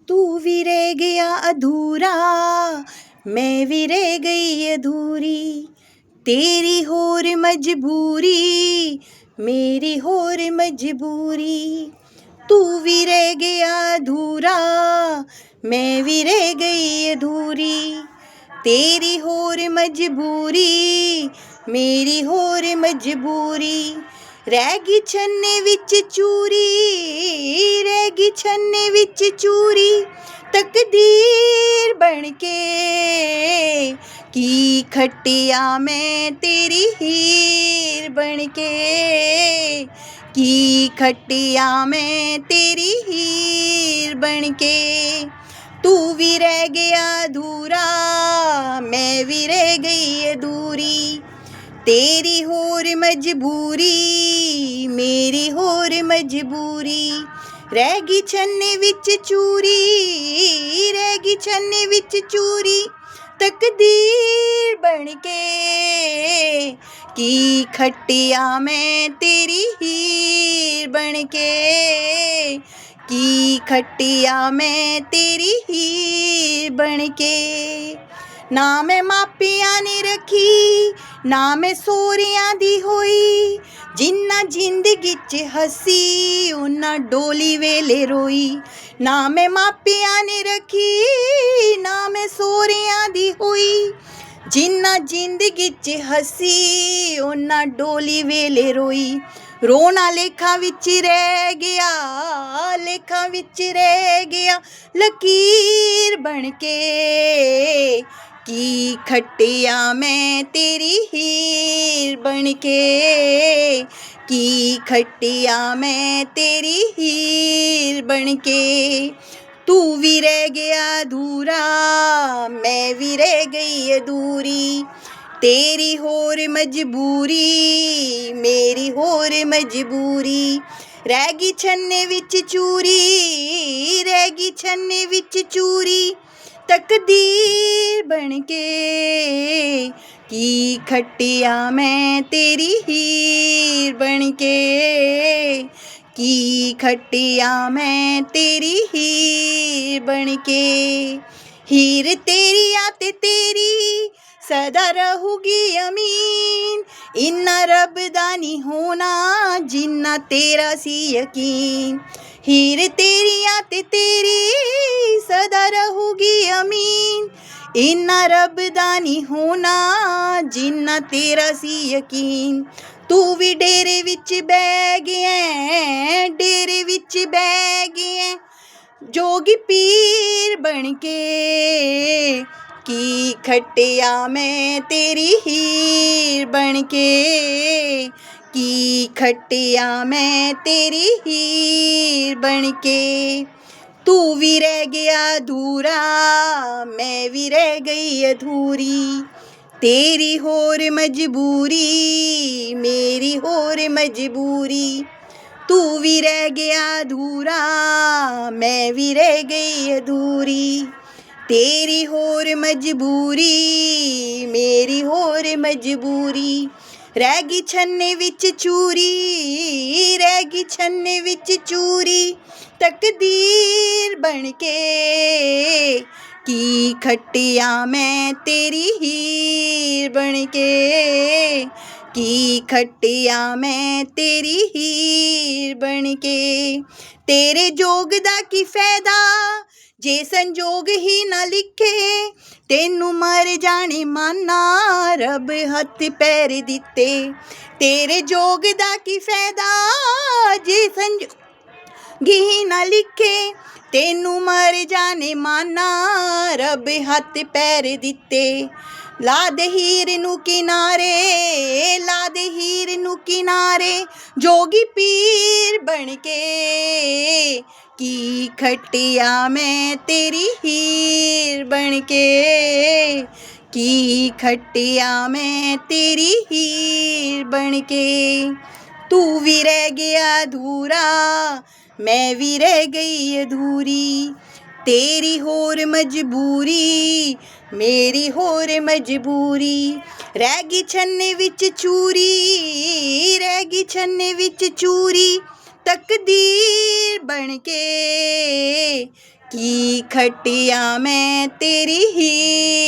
तू भी रह गया अधूरा, मैं भी रह गई अधूरी। तेरी होर मजबूरी, मेरी होर मजबूरी। तू भी रह गया अधूरा, मैं भी रह गई अधूरी। तेरी होर मजबूरी, मेरी होर मजबूरी। रह गई छन्ने विच चूरी, रह गई छन्ने विच चूरी। तकदीर बनके की खटिया मैं तेरी हीर बनके, की खटिया मैं तेरी हीर बनके। तू भी रह गया अधूरा, मैं भी रह गई अधूरी। तेरी होर मजबूरी, मेरी होर मजबूरी। रह गई छन्ने विच चूरी, रह गई छन्ने विच चूरी। तकदीर बनके की खटिया मैं तेरी हीर बनके, की खटिया मैं तेरी हीर बनके। ना मैं मापियां ने रखी, ना मैं सोहरियां दी होई। जिन्ना जिंदगी च हसी, उन्ना डोली वेले रोई। ना मैं मापियां ने रखी, ना मैं सोहरियां दी होई। जिन्ना जिंदगी च हसी, उन्ना डोली वेले रोई। रोना लेखां विच रह गया, लेखां विच रह गया। लकीर बनके की खटिया मैं तेरी हीर बनके, की खटिया मैं तेरी हीर बनके। तू भी रह गया अधूरा, मैं भी रह गई अधूरी। तेरी होर मजबूरी, मेरी होर मजबूरी। रह गई छन्ने विच चूरी, रह गई छन्ने विच चूरी। तकदीर बनके की खटिया मैं तेरी हीर बनके, की खटिया मैं तेरी हीर बनके। हीर तेरी आते तेरी सदा रहूगी अमीन। इन्ना रब दा नी होना, जिन्ना तेरा सी यकीन। हीर तेरी आते तेरी सदा रहूगी अमीन। इन्ना रब दा नी होना, जिन्ना तेरा सी यकीन। तू भी डेरे विच बह गया, डेरे विच बह गया। जोगी पीर बनके की खटिया मैं तेरी हीर बनके, की खटिया मैं तेरी हीर बनके। तू भी रह गया अधूरा, मैं भी रह गई अधूरी। तेरी होर मजबूरी, मेरी होर मजबूरी। तू भी रह गया अधूरा, मैं भी रह गई अधूरी। तेरी होर मजबूरी, मेरी होर मजबूरी। रह गई छन्ने विच चूरी, रह गई छन्ने विच चूरी। तकदीर बनके की खटिया मैं तेरी हीर बनके, की खटिया मैं तेरी हीर बनके। तेरे जोग दा की फैदा, जे संजोग ही ना लिखे। तेनू मर जाने माना, रब हथ पैर दिते। तेरे जोग दा की फैदा, जे संजोग ही ना लिखे। तेनू मर जाने माना, रब हथ पैर दिते। ला दे हीर नू किनारे, ला दे हीर नू किनारे। जोगी पीर बनके की खटिया मैं तेरी हीर बनके, की खटिया मैं तेरी हीर बनके। तू भी रह गया अधूरा, मैं भी रह गई अधूरी। तेरी होर मजबूरी, मेरी होर मजबूरी। रह गई छन्ने विच चूरी, रह गई छन्ने विच चूरी। तकदीर बनके की खटिया मैं तेरी हीर